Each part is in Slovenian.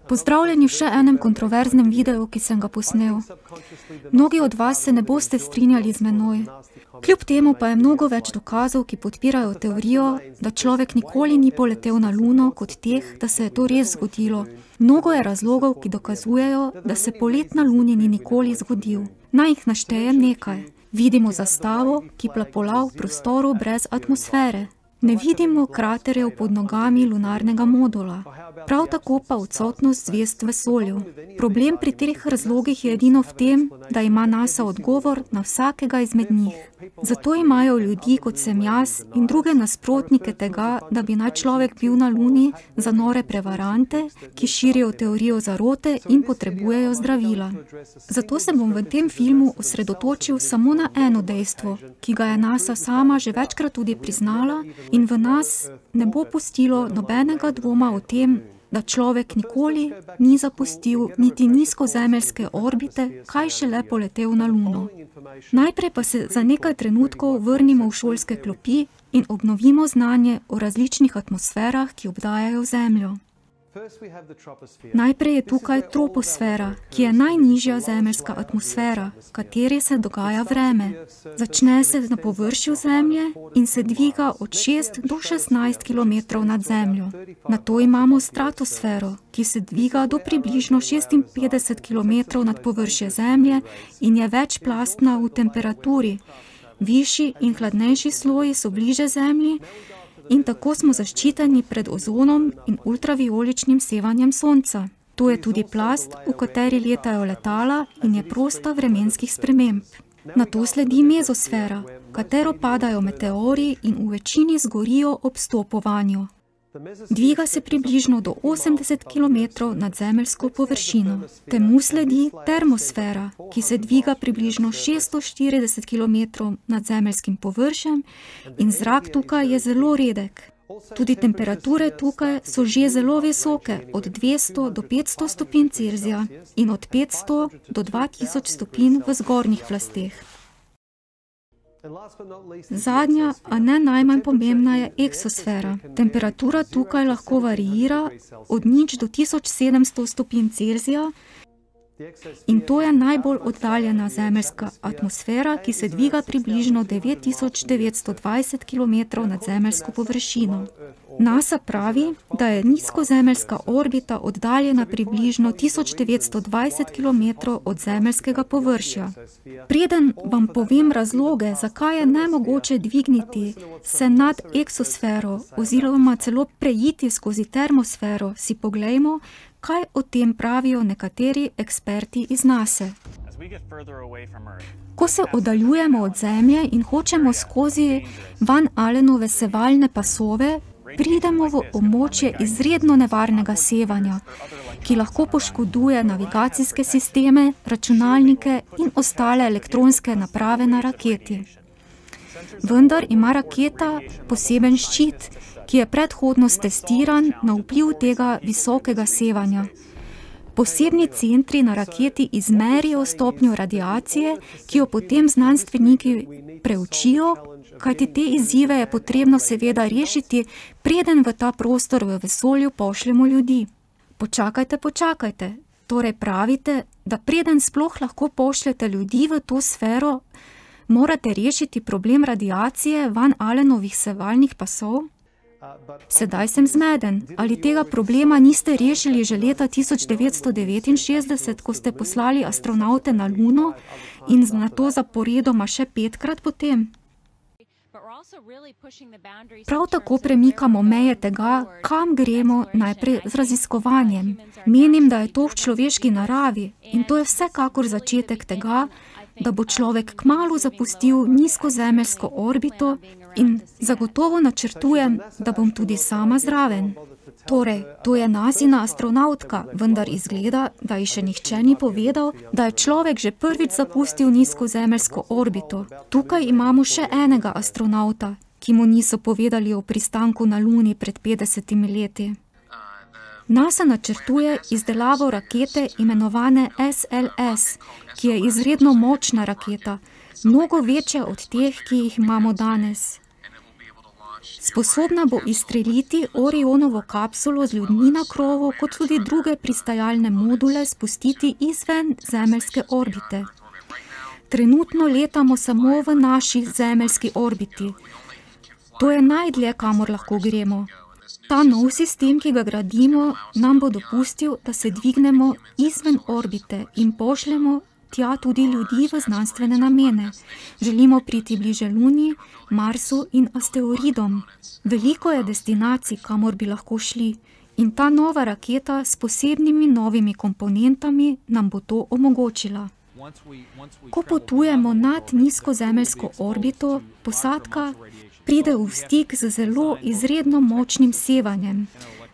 Pozdravljeni v še enem kontroverznem videu, ki sem ga posnel. Mnogi od vas se ne boste strinjali z menoj. Kljub temu pa je mnogo več dokazov, ki podpirajo teorijo, da človek nikoli ni poletel na Luno, kot teh, da se je to res zgodilo. Mnogo je razlogov, ki dokazujejo, da se polet na Luni ni nikoli zgodil. Naj jih naštejem nekaj. Vidimo zastavo, ki plapola v prostoru brez atmosfere. Ne vidimo kraterjev pod nogami lunarnega modula, prav tako pa odsotnost zvezd v vesolju. Problem pri teh razlogih je edino v tem, da ima NASA odgovor na vsakega izmed njih. Zato imajo ljudi, kot sem jaz, in druge nasprotnike tega, da bi naj človek bil na Luni, za nore prevarante, ki širijo teorijo zarote in potrebujejo zdravila. Zato se bom v tem filmu osredotočil samo na eno dejstvo, ki ga je NASA sama že večkrat tudi priznala, in v nas ne bo pustilo nobenega dvoma o tem, da človek nikoli ni zapustil niti nizkozemeljske orbite, kaj šele poletel na Luno. Najprej pa se za nekaj trenutkov vrnimo v šolske klopi in obnovimo znanje o različnih atmosferah, ki obdajajo Zemljo. Najprej je tukaj troposfera, ki je najnižja zemeljska atmosfera, v kateri se dogaja vreme. Začne se na površju Zemlje in se dviga od 6 do 16 km nad Zemljo. Nato imamo stratosfero, ki se dviga do približno 56 km nad površje Zemlje in je večplastna v temperaturi. Višji in hladnejši sloji so bliže Zemlji, in tako smo zaščiteni pred ozonom in ultravijoličnim sevanjem Sonca. To je tudi plast, v kateri letajo letala in je prosta vremenskih sprememb. Nato sledi mezosfera, v katero padajo meteori in v večini zgorijo ob stopovanju. Dviga se približno do 80 km nad zemeljsko površino. Temu sledi termosfera, ki se dviga približno 640 km nad zemeljskim površjem in zrak tukaj je zelo redek. Tudi temperature tukaj so že zelo visoke, od 200 do 500 stopinj Celzija in od 500 do 2000 stopinj v zgornjih plasteh. Zadnja, a ne najmanj pomembna, je eksosfera. Temperatura tukaj lahko variira od 0 do 1700 stopinj Celzija in to je najbolj oddaljena zemeljska atmosfera, ki se dviga približno 9920 km nad zemeljsko površino. NASA pravi, da je nizkozemeljska orbita oddaljena približno 1920 km od zemeljskega površja. Preden vam povem razloge, zakaj je nemogoče dvigniti se nad eksosfero oziroma celo preiti skozi termosfero, si poglejmo, kaj o tem pravijo nekateri eksperti iz NASA. Ko se oddaljujemo od Zemlje in hočemo skozi Van Allenove sevalne pasove, pridemo v območje izredno nevarnega sevanja, ki lahko poškoduje navigacijske sisteme, računalnike in ostale elektronske naprave na raketi. Vendar ima raketa poseben ščit, ki je predhodno stestiran na vpliv tega visokega sevanja. Posebni centri na raketi izmerijo stopnjo radiacije, ki jo potem znanstveniki preučijo, kajti te izzive je potrebno seveda rešiti, preden v ta prostor v vesolju pošljemo ljudi. Počakajte, torej pravite, da preden sploh lahko pošljete ljudi v to sfero, morate rešiti problem radiacije Van Allenovih sevalnih pasov? Sedaj sem zmeden, ali tega problema niste rešili že leta 1969, ko ste poslali astronavte na Luno in nato zaporedoma še 5-krat potem? Prav tako premikamo meje tega, kam gremo najprej z raziskovanjem. Menim, da je to v človeški naravi in to je vsekakor začetek tega, da bo človek kmalu zapustil nizkozemeljsko orbito in zagotovo načrtujem, da bom tudi sama zraven. Torej, to je NASIna astronavtka, vendar izgleda, da ji še nihče ni povedal, da je človek že prvič zapustil nizkozemeljsko orbito. Tukaj imamo še enega astronavta, ki mu niso povedali o pristanku na Luni pred 50 leti. NASA načrtuje izdelavo rakete imenovane SLS, ki je izredno močna raketa, mnogo večja od teh, ki jih imamo danes. Sposobna bo izstreliti Orionovo kapsulo z ljudmi na krovu, kot tudi druge pristajalne module spustiti izven zemeljske orbite. Trenutno letamo samo v naši zemeljski orbiti. To je najdlje, kamor lahko gremo. Ta nov sistem, ki ga gradimo, nam bo dopustil, da se dvignemo izven orbite in pošljemo tja tudi ljudi v znanstvene namene. Želimo priti bliže Luni, Marsu in asteroidom. Veliko je destinacij, kamor bi lahko šli, in ta nova raketa s posebnimi novimi komponentami nam bo to omogočila. Ko potujemo nad nizkozemeljsko orbito, posadka pride v stik z zelo izredno močnim sevanjem.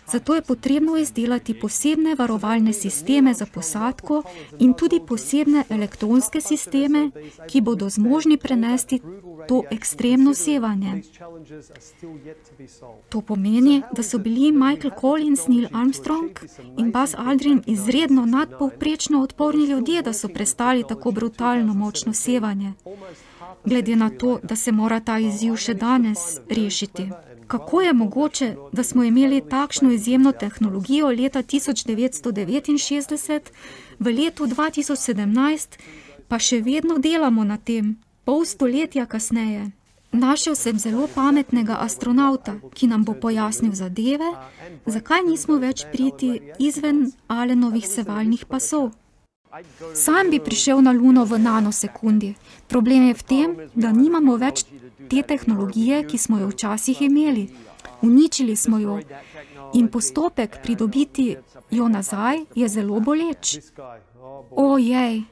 Zato je potrebno izdelati posebne varovalne sisteme za posadko in tudi posebne elektronske sisteme, ki bodo zmožni prenesti to ekstremno sevanje. To pomeni, da so bili Michael Collins, Neil Armstrong in Buzz Aldrin izredno nadpovprečno odporni ljudje, da so prestali tako brutalno močno sevanje. Glede na to, da se mora ta izziv še danes rešiti. Kako je mogoče, da smo imeli takšno izjemno tehnologijo leta 1969, v letu 2017, pa še vedno delamo na tem, pol stoletja kasneje? Našel sem zelo pametnega astronauta, ki nam bo pojasnil zadeve, zakaj nismo več priti izven Allenovih sevalnih pasov. Sam bi prišel na Luno v nanosekundi. Problem je v tem, da nimamo več te tehnologije, ki smo jo včasih imeli. Uničili smo jo in postopek pridobiti jo nazaj je zelo boleč. Ojej,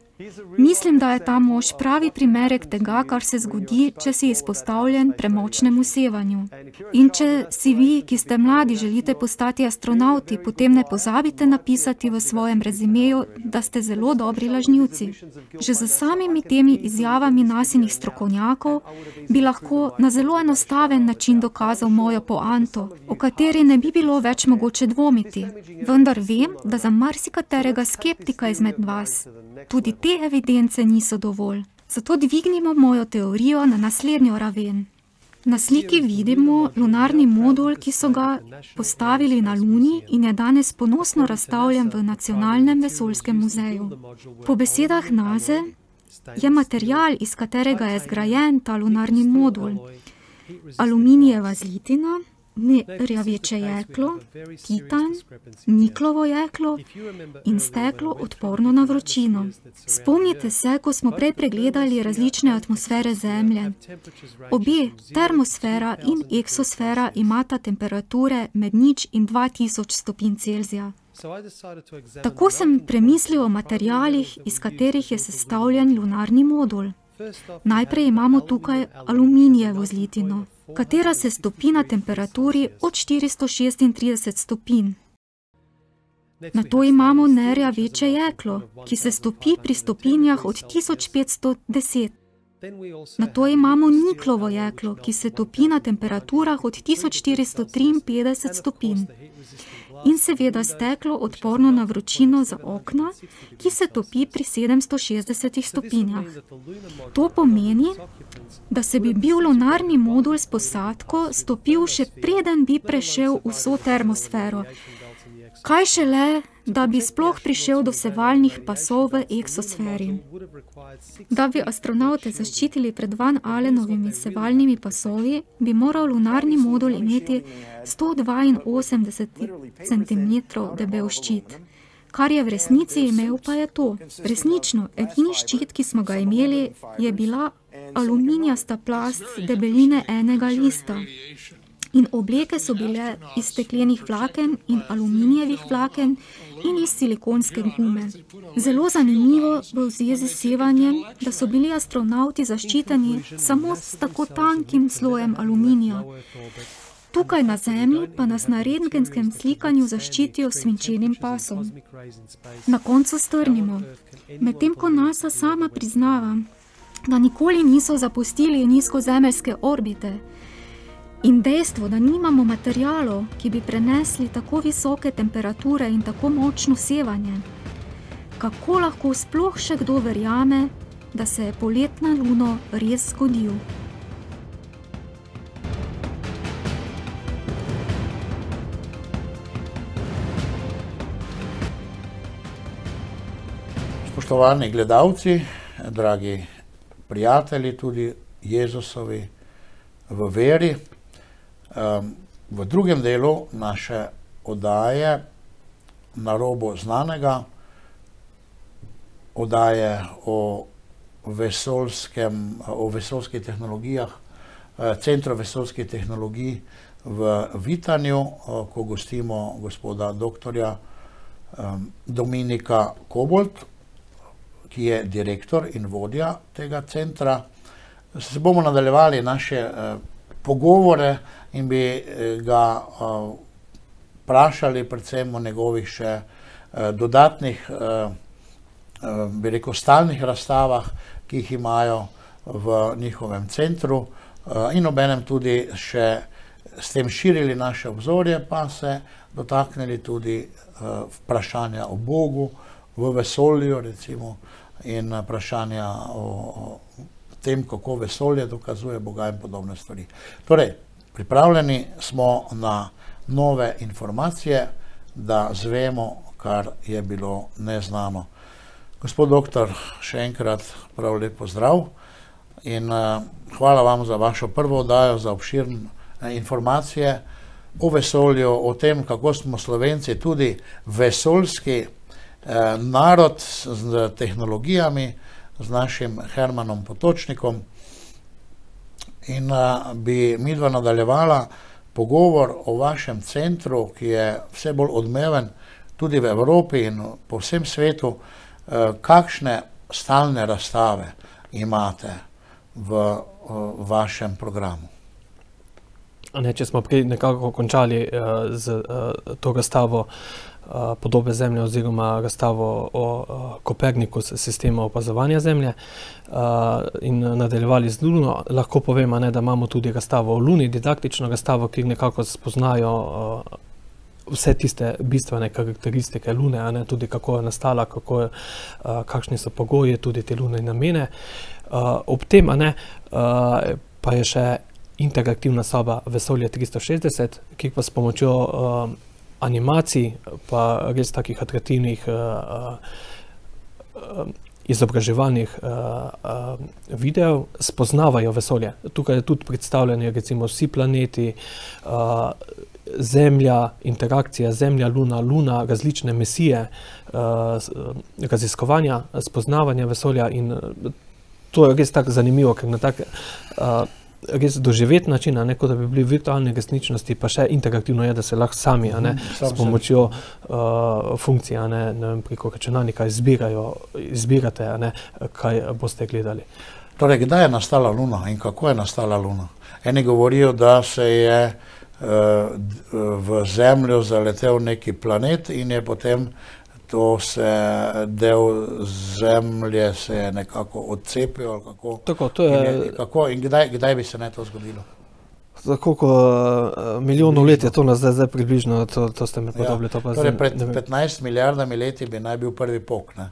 mislim, da je ta mož pravi primerek tega, kar se zgodi, če si izpostavljen premočnemu sevanju. In če si vi, ki ste mladi, želite postati astronauti, potem ne pozabite napisati v svojem rezimeju, da ste zelo dobri lažnivci. Že z samimi temi izjavami nasinih strokovnjakov bi lahko na zelo enostaven način dokazal mojo poanto, o kateri ne bi bilo več mogoče dvomiti. Vendar vem, da za marsikaterega skeptika izmed vas tudi te evidence niso dovolj. Zato dvignimo mojo teorijo na naslednjo raven. Na sliki vidimo lunarni modul, ki so ga postavili na Luni in je danes ponosno razstavljen v Nacionalnem vesoljskem muzeju. Po besedah NASA je material, iz katerega je zgrajen ta lunarni modul, aluminijeva zlitina, nerjaveče jeklo, titan, niklovo jeklo in steklo odporno na vročino. Spomnite se, ko smo prej pregledali različne atmosfere Zemlje. Obe, termosfera in eksosfera, imata temperature med 0 in 2000 stopinj Celzija. Tako sem premislil o materialih, iz katerih je sestavljen lunarni modul. Najprej imamo tukaj aluminijevo zlitino, katera se stopi na temperaturi od 436 stopinj. Nato imamo nerjaveče jeklo, ki se stopi pri stopinjah od 1510. Nato imamo niklovo jeklo, ki se topi na temperaturah od 1453 stopinj. In seveda steklo odporno na vročino za okna, ki se topi pri 760 stopinjah. To pomeni, da se bi bil lunarni modul s posadko stopil še preden bi prešel vso termosfero. Kaj šele, da bi sploh prišel do sevalnih pasov v eksosferi. Da bi astronaute zaščitili pred Van Allenovimi sevalnimi pasovi, bi moral lunarni modul imeti 182 cm debel ščit. Kar je v resnici imel, pa je to. Resnično, edini ščit, ki smo ga imeli, je bila aluminijasta plast debeline enega lista. In obleke so bile iz steklenih vlaken in aluminijevih vlaken in iz silikonske gume. Zelo zanimivo v zvezi s sevanjem, da so bili astronauti zaščiteni samo s tako tankim slojem aluminija. Tukaj na Zemlji pa nas na rentgenskem slikanju zaščitijo s svinčenim pasom. Na koncu strnimo. Medtem ko NASA sama priznava, da nikoli niso zapustili nizkozemeljske orbite, in dejstvo, da nimamo materialov, ki bi prenesli tako visoke temperature in tako močno sevanje, kako lahko sploh še kdo verjame, da se je polet na Luno res zgodil? Spoštovani gledalci, dragi prijatelji, tudi Jezusovi v veri, v drugem delu naše oddaje Na robu znanega, oddaje o vesoljskih tehnologijah, Centru vesoljskih tehnologij v Vitanju, ko gostimo gospoda doktorja Dominika Kobold, ki je direktor in vodja tega centra. Se bomo nadaljevali naše pogovore in bi ga vprašali predvsem o njegovih še dodatnih, bi rekel, stalnih razstavah, ki jih imajo v njihovem centru, in obenem tudi še s tem širili naše obzorje, pa se dotaknili tudi vprašanja o Bogu v vesolju, recimo, in vprašanja o tem, kako vesolje dokazuje Boga in podobne stvari. Torej, pripravljeni smo na nove informacije, da zvemo, kar je bilo neznano. Gospod doktor, še enkrat prav lep pozdrav in hvala vam za vašo prvo oddajo, za obširne informacije o vesolju, o tem, kako smo Slovenci tudi vesoljski narod z tehnologijami, z našim Hermanom Potočnikom, in bi midva nadaljevala pogovor o vašem centru, ki je vse bolj odmeven tudi v Evropi in po vsem svetu. Kakšne stalne razstave imate v vašem programu? Če smo prej nekako končali z to razstavo Podobe Zemlje oziroma razstavo o Kopernikus sistemu opazovanja Zemlje in nadaljevali z Luno, lahko povem, da imamo tudi razstavo o Luni, didaktično razstavo, ki nekako spoznajo vse tiste bistvene karakteristike Lune, tudi kako je nastala, kakšni so pogoji, tudi te Lune namene. Ob tem pa je še interaktivna soba Vesolje 360, ki pa s pomočjo animacij, pa res takih atraktivnih izobraževalnih videov spoznavajo vesolje. Tukaj je tudi predstavljeni recimo vsi planeti, Zemlja, interakcija Zemlja, Luna, Luna, različne misije, raziskovanja, spoznavanja vesolja, in to je res tako zanimivo, ker na tak res doživet način, kot da bi bili v virtualni resničnosti, pa še interaktivno je, da se lahko sami s pomočjo funkcij, ne vem, preko računalnika izbirate, kaj boste gledali. Torej, kdaj je nastala Luna in kako je nastala Luna? Eni govorijo, da se je v Zemljo zaletel neki planet in je potem del Zemlje se je nekako odcepil, ali kako? Tako, to je... In kdaj bi se to zgodilo? Za koliko milijonov let je to zdaj približno, to ste me podobili. Torej, pred 15 milijardami leti bi naj bil prvi pok, ne?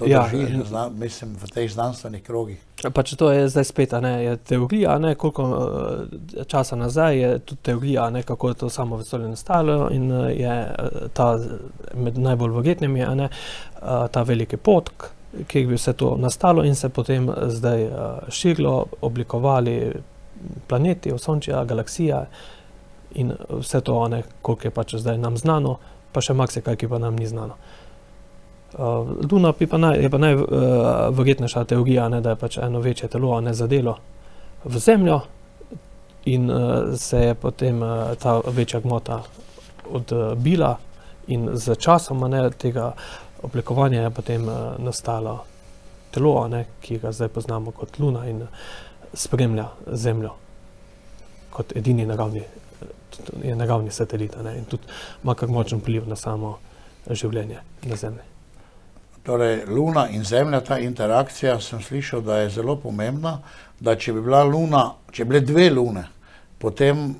To drži, mislim, v teh znanstvenih krogih. Pa če to je zdaj spet, je teorija, koliko časa nazaj je tudi teorija, kako je to samo vesolje nastalo, in je ta med najbolj verjetnimi, ta veliki potok, kjer bi vse to nastalo in se potem zdaj širilo, oblikovali planeti, osončja, galaksija in vse to, koliko je pač zdaj nam znano, pa še marsikaj, ki pa nam ni znano. Luna je pa najverjetnejša teorija, da je pač eno večje telo zadelo v Zemljo in se je potem ta večja gmota odbila in z časom tega oblikovanja je potem nastalo telo, ki ga zdaj poznamo kot Luna in spremlja Zemljo kot edini naravni satelit, in tudi ima kar močen vpliv na samo življenje na Zemlji. Torej, Luna in Zemlja, ta interakcija, sem slišal, da je zelo pomembna, da če bi bila Luna, če bi bile dve Lune, potem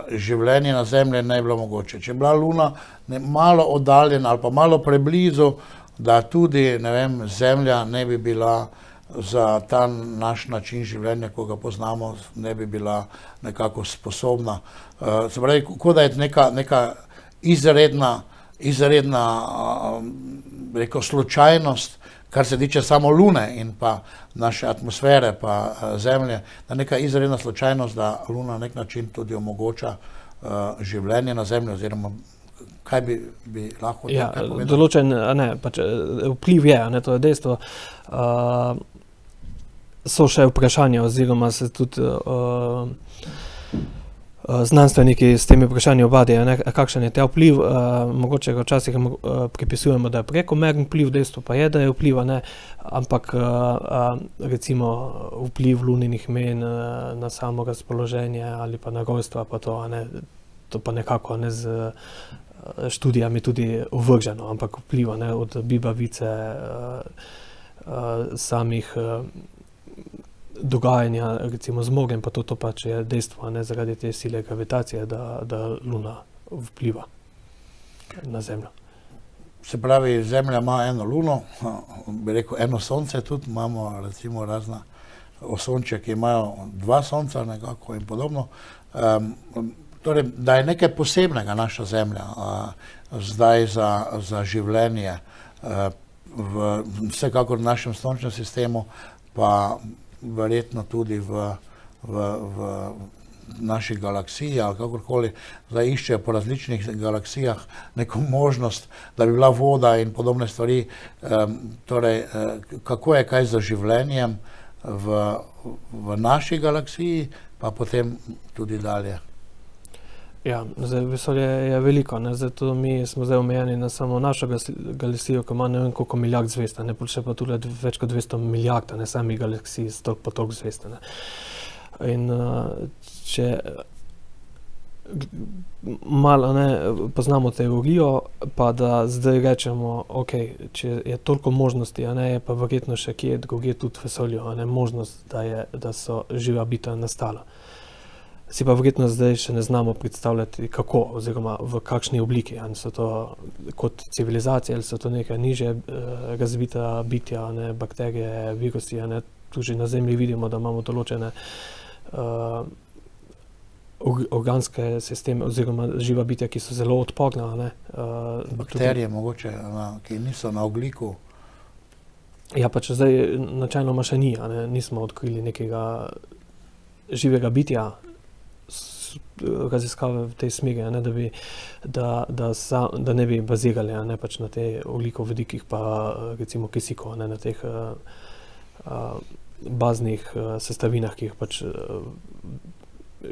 življenje na Zemlji ne bi bilo mogoče. Če bi bila Luna malo oddaljena ali pa malo preblizu, da tudi, ne vem, Zemlja ne bi bila za ta naš način življenja, ko ga poznamo, ne bi bila nekako sposobna. Se pravi, kot da je neka izredna rekel, slučajnost, kar se tiče samo Lune in pa naše atmosfere pa Zemlje, da neka izredna slučajnost, da Luna na nek način tudi omogoča življenje na Zemlji, oziroma kaj bi lahko tako povedal? Določen, pač vpliv je, to je dejstvo. So še vprašanja, oziroma se tudi znanstveniki s temi vprašanji obadajo, kakšen je ta vpliv. Mogoče ga včasih pripisujemo, da je prekomeren vpliv, dejstvo pa je, da je vpliv, ampak recimo vpliv luninih men na samo razpoloženje ali pa na rojstva, pa to pa nekako z študijami tudi ovrženo, ampak vpliva od bibavice, samih dogajanja, recimo z morjem, pa to pač je dejstvo, zaradi te sile gravitacije, da Luna vpliva na Zemljo. Se pravi, Zemlja ima eno Luno, bi rekel eno Sonce, tudi imamo recimo razna osončja, ki imajo dva Sonca nekako in podobno. Torej, da je nekaj posebnega naša Zemlja zdaj za življenje, vsekakor v našem sončnem sistemu, pa verjetno tudi v naši galaksiji ali kakorkoli, zdaj iščejo po različnih galaksijah neko možnost, da bi bila voda in podobne stvari. Torej, kako je kaj za življenjem v naši galaksiji, pa potem tudi dalje. Ja, zdaj vesolje je veliko, zato mi smo zdaj omejeni na samo našo galaksijo, ki ima ne vem koliko milijard zvezd, še pa tudi več kot 200 milijard, samih galaksij, pa toliko zvezd. In če malo poznamo teorijo, pa da zdaj rečemo, ok, če je toliko možnosti, je pa verjetno še kje drugje tudi vesolju, možnost, da so živa bitja nastala. Si pa verjetno zdaj še ne znamo predstavljati, kako, oziroma v kakšni obliki. Ali so to kot civilizacije, ali so to neka nižje razvita bitja, bakterije, virusi. Tudi na Zemlji vidimo, da imamo določene organske sisteme, oziroma živa bitja, ki so zelo odporna. Bakterije mogoče, ki niso na ogljiku. Ja, pač zdaj načeloma še ni, nismo odkrili nekega živega bitja, raziskave v tej smeri, da ne bi bazirali pač na te ogljikovodikih pa recimo kisikov, na teh baznih sestavinah, ki jih pač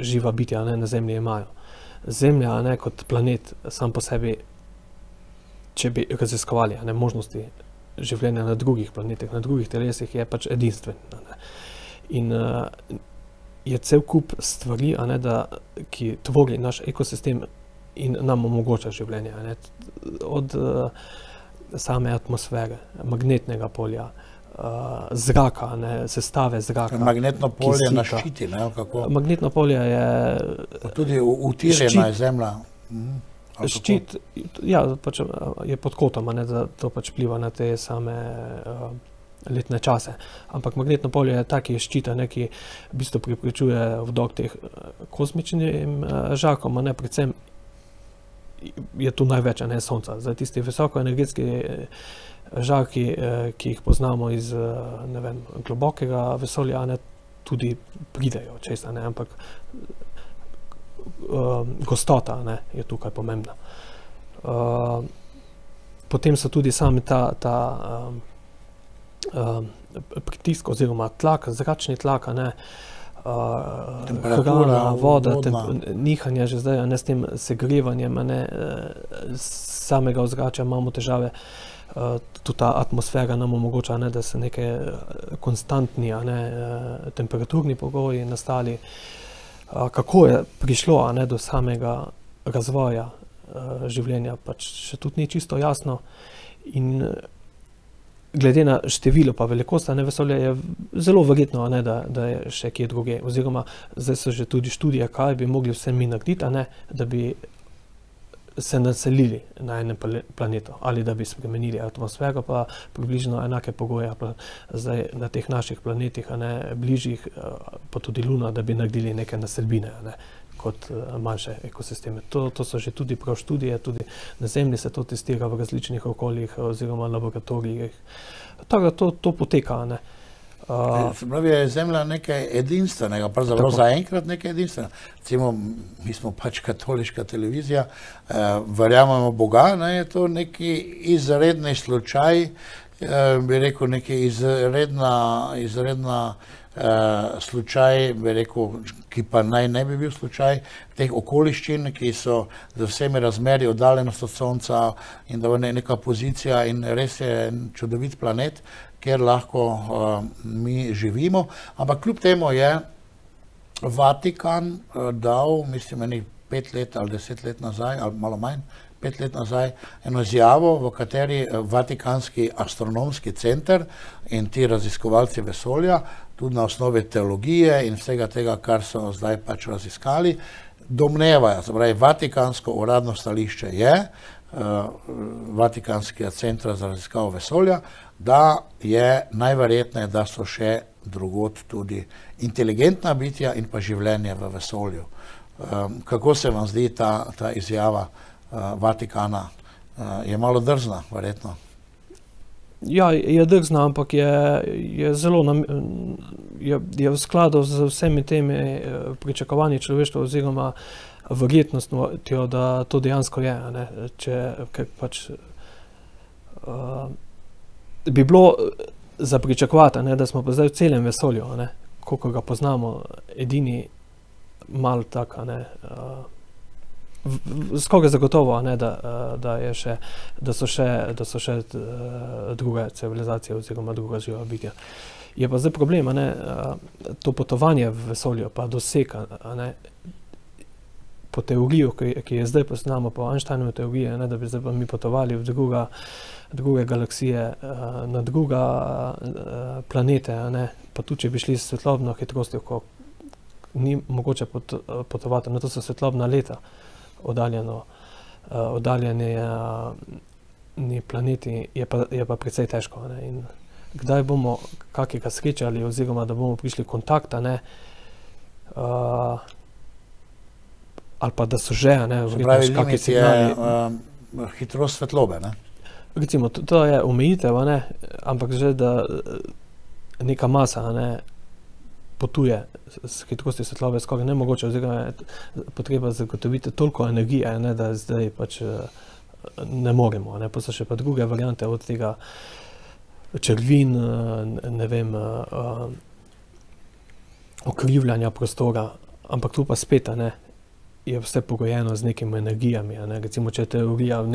živa bitja na Zemlji imajo. Zemlja kot planet sam po sebi, če bi raziskovali možnosti življenja na drugih planetih, na drugih telesih, je pač edinstven. In je cel kup stvari, ki tvori naš ekosistem in nam omogoča življenje. Od same atmosfere, magnetnega polja, zraka, sestave zraka. Magnetno polje nas ščiti, kako? Magnetno polje je tudi utirjena je Zemlja. Ščit, ja, pač je pod kotom, da to pač vpliva na te same letne čase. Ampak magnetno polje je taki ščit, ki v bistvu preprečuje vdok teh kozmičnim žarkom, predvsem je tu največ Sonca. Zdaj tisti visokoenergetski žarki, ki jih poznamo iz globokega vesolja, tudi pridejo česa, ampak gostota je tukaj pomembna. Potem so tudi sami ta pritisk oziroma tlak, zračni tlak, hrana, voda, nihanje že zdaj, s tem segrevanjem samega ozračja imamo težave. Tudi ta atmosfera nam omogoča, da se neke konstantni temperaturni pogoji nastali. Kako je prišlo do samega razvoja življenja, pač še tudi ni čisto jasno. In glede na število pa velikost vesolja je zelo verjetno, da je še kje druge. Oziroma, zdaj so že tudi študije, kaj bi mogli vse mi narediti, da bi se naselili na enem planetu ali da bi spremenili atmosfero, pa približno enake pogoje zdaj na teh naših planetih, bližjih, pa tudi Luna, da bi naredili neke naselbine, kot manjše ekosisteme. To so že tudi prav študije, tudi na Zemlji se to testira v različnih okoljih oziroma laboratorijih. Tako da to poteka, ne. Se pravi, je Zemlja nekaj edinstvenega, pravzaprav zaenkrat nekaj edinstvenega. Recimo, mi smo pač katoliška televizija, verjamemo Boga, ne, je to neki izredni slučaj, bi rekel, neki izredna slučaj, bi rekel, ki pa naj ne bi bil slučaj teh okoliščin, ki so z vsemi razmeri oddaljenost od Sonca in da je neka pozicija in res je čudovit planet, kjer lahko mi živimo, ampak kljub temu je Vatikan dal, mislim, enih 5 let ali 10 let nazaj, ali malo manj, 5 let nazaj, eno izjavo, v kateri Vatikanski astronomski center in ti raziskovalci vesolja, tudi na osnovi teologije in vsega tega, kar so zdaj pač raziskali, domnevajo, se pravi, Vatikansko uradno stališče je, Vatikanskega centra za raziskavo vesolja, da je najverjetneje, da so še drugod tudi inteligentna bitja in pa življenje v vesolju. Kako se vam zdi ta izjava Vatikana? Je malo drzna, verjetno? Ja, je drzna, ampak je zelo je v skladu z vsemi temi pričakovanji človeštva oziroma verjetnostjo, da to dejansko je, ne. Ker pač bi bilo za pričakovati, ne, da smo pa zdaj v celem vesolju, ne, koliko ga poznamo, edini malo taka, ne, skoraj zagotovo, ne, da so še druge civilizacije oziroma druga živa bitja. Je pa zdaj problem, ne, to potovanje v vesolju pa dosega, ne, po teoriju, ki je zdaj poznamo, po Einsteinovi teoriji, ne, da bi zdaj pa mi potovali v druge galaksije, na druga planete, ne, pa tudi če bi šli s svetlobno hitrostjo, ko ni mogoče potovati, no to so svetlobna leta oddaljeni planeti, je pa precej težko, ne, in kdaj bomo kakega srečali oziroma da bomo prišli v kontakt, ne, ali pa da so že, ne, pravi, limit je hitrost svetlobe, ne? Recimo, to je omejitev, ne, ampak že, da neka masa, ne, potuje s hitrostjo svetlobe skoraj nemogoče, oziroma je potreba zagotoviti toliko energije, ne, da zdaj pač ne moremo, ne, pa so še pa druge variante od tega črvin, ne vem, okrivljanja prostora, ampak tu pa spet, ne, je vse pogojeno z nekimi energijami, ne. Recimo, če je teorija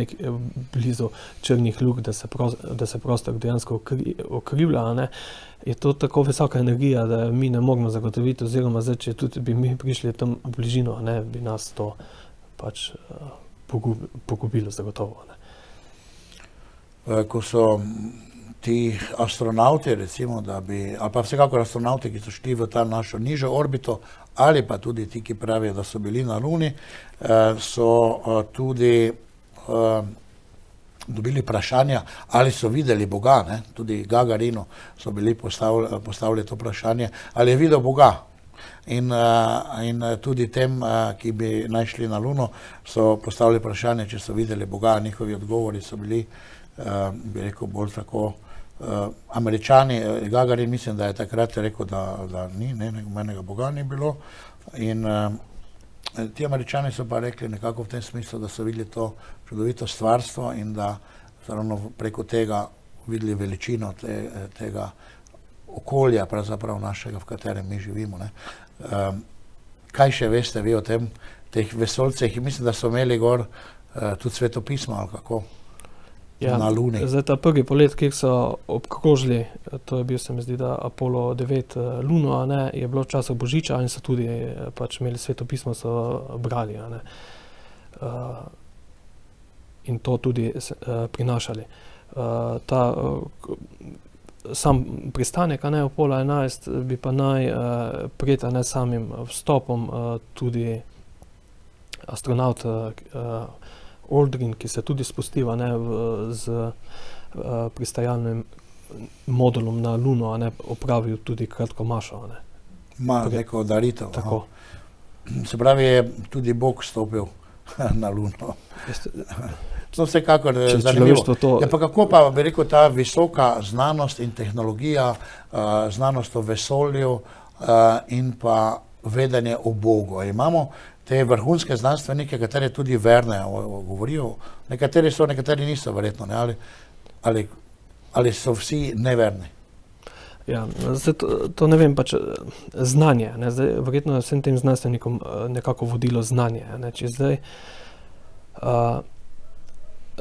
blizu črnih luk, da se prostor dejansko okrivlja, ne, je to tako visoka energija, da mi ne moremo zagotoviti, oziroma zdaj, če tudi bi mi prišli tam v bližino, ne, bi nas to pač pogubilo zagotovo, ne. Ko so ti astronauti, recimo, ali pa vsekakor astronauti, ki so šli v ta našo nižjo orbito, ali pa tudi ti, ki pravijo, da so bili na Luni, so tudi dobili vprašanja, ali so videli Boga, ne? Tudi Gagarinu so bili postavili to vprašanje, ali je videl Boga. In tudi tem, ki bi naj šli na Luno, so postavili vprašanje, če so videli Boga. Njihovi odgovori so bili, bi rekel, bolj tako Američani. Gagarin, mislim, da je takrat rekel, da ni, nobenega Boga ni bilo. In ti Američani so pa rekli nekako v tem smislu, da so videli to čudovito stvarstvo in da so ravno preko tega videli veličino tega okolja, pravzaprav našega, v katerem mi živimo, ne. Kaj še veste vi o teh vesoljcih? Mislim, da so imeli gor tudi svetopismo, ali kako? Ja, na Luni. Zdaj ta prvi polet, kjer so obkrožili, to je bil, se mi zdi, da Apollo 9 Luno, ne, je bilo v času Božiča in so tudi pač imeli svetopismo, so brali, ne, in to tudi prinašali. Sam pristanek, ne, Apollo 11 bi pa naj pred samim vstopom tudi astronaut Aldrin, ki se tudi spustiva, ne, z pristajalnim modulom na Luno, ne, opravil tudi kratko mašo, ne. Neko daritev. Tako. Se pravi, je tudi Bog stopil na Luno. To vsekakor zanimivo. Ja, pa kako pa bi rekel ta visoka znanost in tehnologija, znanost o vesolju in pa vedenje o Bogu. Imamo te vrhunske znanstvenike, kateri tudi verne govorijo, nekateri so, nekateri niso verjetno, ne? Ali so vsi neverni? Ja, zdaj to ne vem, pač znanje, ne? Zdaj, verjetno je vsem tem znanstvenikom nekako vodilo znanje, ne? Če zdaj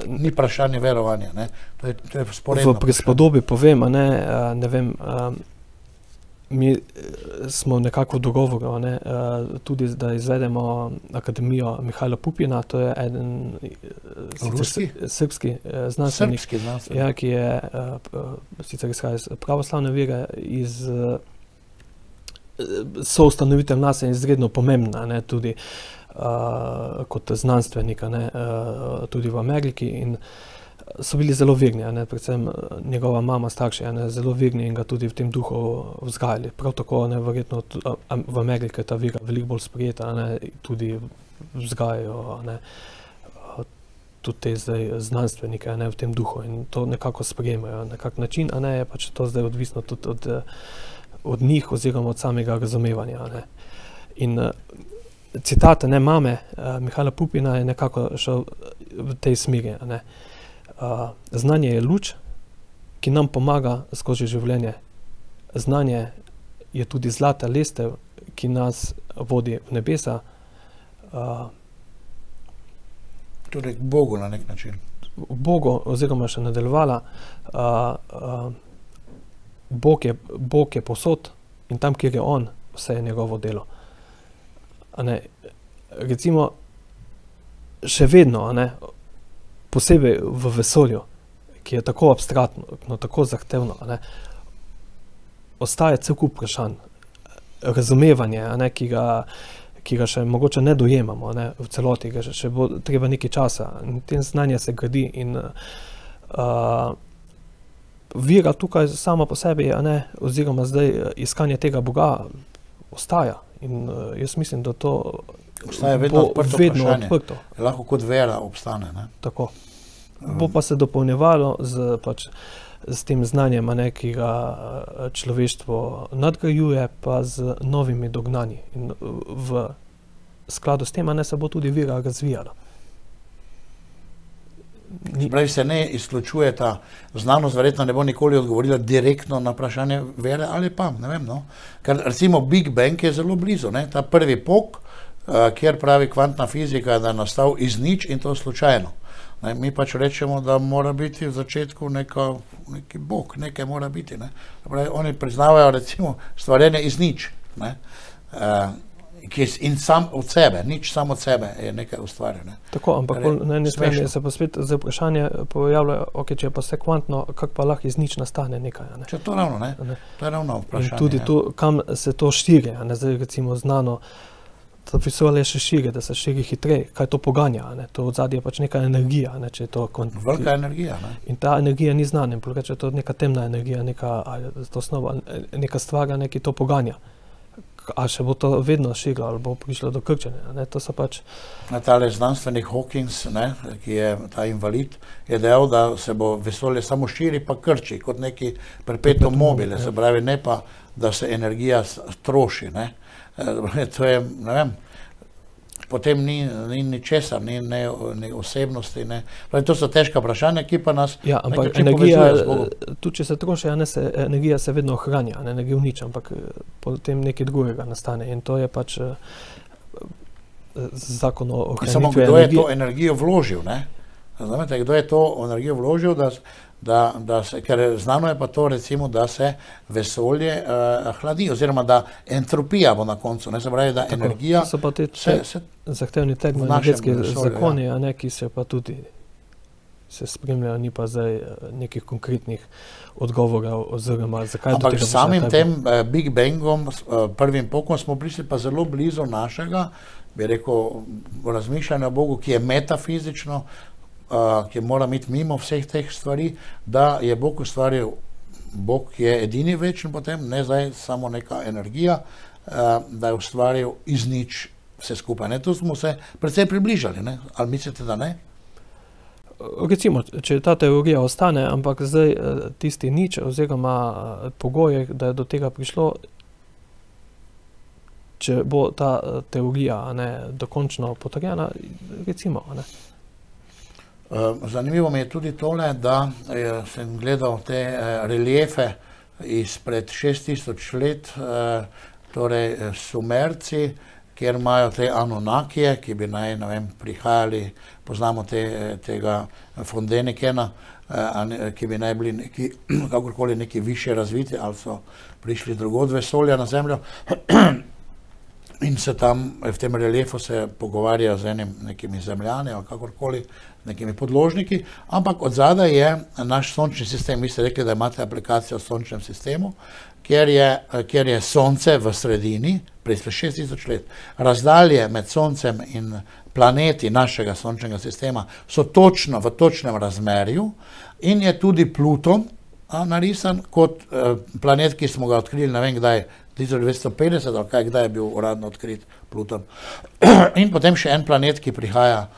ni vprašanje verovanja, ne? To je sporedno. V prispodobi povem, ne vem, mi smo nekako v dogovoru, tudi da izvedemo Akademijo Mihajla Pupina, to je eden srpski znanstvenik, ja, ki je sicer izhaja iz pravoslavne vere, soustanovitelj NASA in izredno pomembna, tudi kot znanstvenika, tudi v Ameriki, in so bili zelo verni, predvsem njegova mama, starši, zelo verni in ga tudi v tem duhu vzgajali. Prav tako, verjetno v Ameriki je ta vera veliko bolj sprejeta, tudi vzgajajo tudi te zdaj znanstvenike v tem duhu in to nekako sprejemajo na kak način, je pač to zdaj odvisno tudi od njih oziroma od samega razumevanja. In citat mame Mihajla Pupina je nekako šel v tej smeri. Znanje je luč, ki nam pomaga skozi življenje. Znanje je tudi zlata lestev, ki nas vodi v nebesa. Torej k Bogu na nek način. V Bogu, oziroma še nadaljevala, Bog je povsod in tam, kjer je on, vse je njegovo delo. Recimo, še vedno, posebej v vesolju, ki je tako abstraktno, tako zahtevno, ostaje cel kup vprašanj, razumevanje, ki ga še mogoče ne dojemamo v celoti, ga še bo treba nekaj časa. In tem znanje se gradi in vera tukaj sama po sebi, oziroma zdaj iskanje tega Boga ostaja. In jaz mislim, da to ostaja vedno odprto. Lahko kot vera obstane. Tako. Bo pa se dopolnjevalo s tem znanjem, ki ga človeštvo nadgrajuje, pa z novimi dognanji. In v skladu s tem se bo tudi vera razvijala. Pravi, se ne izključuje ta znanost, verjetno ne bo nikoli odgovorila direktno na vprašanje vere ali pa, ne vem, no. Ker recimo Big Bang je zelo blizu, ta prvi pok, kjer pravi kvantna fizika, da je nastal iz nič in to slučajno. Mi pač rečemo, da mora biti v začetku neki Bog, nekaj mora biti. Pravi, oni priznavajo recimo stvarjenje iz nič, ki je in sam od sebe, nič sam od sebe je nekaj ustvarjeno. Tako, ampak na eni strani se pa spet za vprašanje pojavlja, če je pa vse kvantno, kako pa lahko iz nič nastane nekaj. Če to ravno, to je ravno vprašanje. In tudi tu, kam se to širi, zdaj recimo znano, da vesolje še širi, da se širi hitreje, kaj to poganja, to odzadje je pač neka energija, če je to velika energija, In ta energija ni znana, če je to neka temna energija, neka stvar, ki to poganja. A še bo to vedno širilo, ali bo prišlo do krčenja, to so pač... Tale znanstvenik Hawkins, ki je ta invalid, je dejal, da se bo vesolje samo širi pa krči, kot neki perpetuum mobile, se pravi, ne pa, da se energija troši, To je, ne vem, potem ni ničesar, ni osebnosti, To so težka vprašanja, ki pa nas ampak energija, tudi če se troši, energija se vedno ohranja, ne gre v nič, ampak potem nekaj drugega nastane in to je pač zakon o ohranitvi energije. Samo kdo je to energijo vložil, Znamete, kdo je to energijo vložil, ker znano je pa to recimo, da se vesolje hladi, oziroma da entropija bo na koncu, se pravi, da energija so pa te zahtevni termoenergetski zakoni, ki se pa tudi se spremljajo, ni pa zdaj nekih konkretnih odgovorov oziroma zakaj do tega. Ampak samim tem Big Bangom, prvim pokom smo prišli pa zelo blizu našega, bi rekel, razmišljanja o Bogu, ki je metafizično, ki mora imeti mimo vseh teh stvari, da je Bog ustvaril, Bog je edini večen potem, ne zdaj samo neka energija, da je ustvaril iz nič vse skupaj. Ne? Tu smo se precej približali, ne? Ali mislite, da ne? Recimo, če ta teorija ostane, ampak zdaj tisti nič oziroma pogoje, da je do tega prišlo, če bo ta teorija dokončno potrjena, recimo. Ne. Zanimivo mi je tudi tole, da sem gledal te reliefe izpred 6000 let, torej Sumerci, kjer imajo te Anunnakije, ki bi naj, ne vem, prihajali, poznamo tega Fondenikena, ki bi naj bili neki, kakorkoli neki više razviti, ali so prišli drugod vesolja na Zemljo. In se tam v tem reliefu se pogovarjajo z nekimi zemljani ali kakorkoli, nekimi podložniki, ampak od zadaj je naš sončni sistem. Vi ste rekli, da imate aplikacijo v sončnem sistemu, kjer je sonce v sredini, pred 6000 let. Razdalje med soncem in planeti našega sončnega sistema so točno v točnem razmerju in je tudi Pluton narisan kot planet, ki smo ga odkrili, ne vem kdaj, 1950 ali kaj, kdaj je bil uradno odkrit Pluton. In potem še en planet, ki prihaja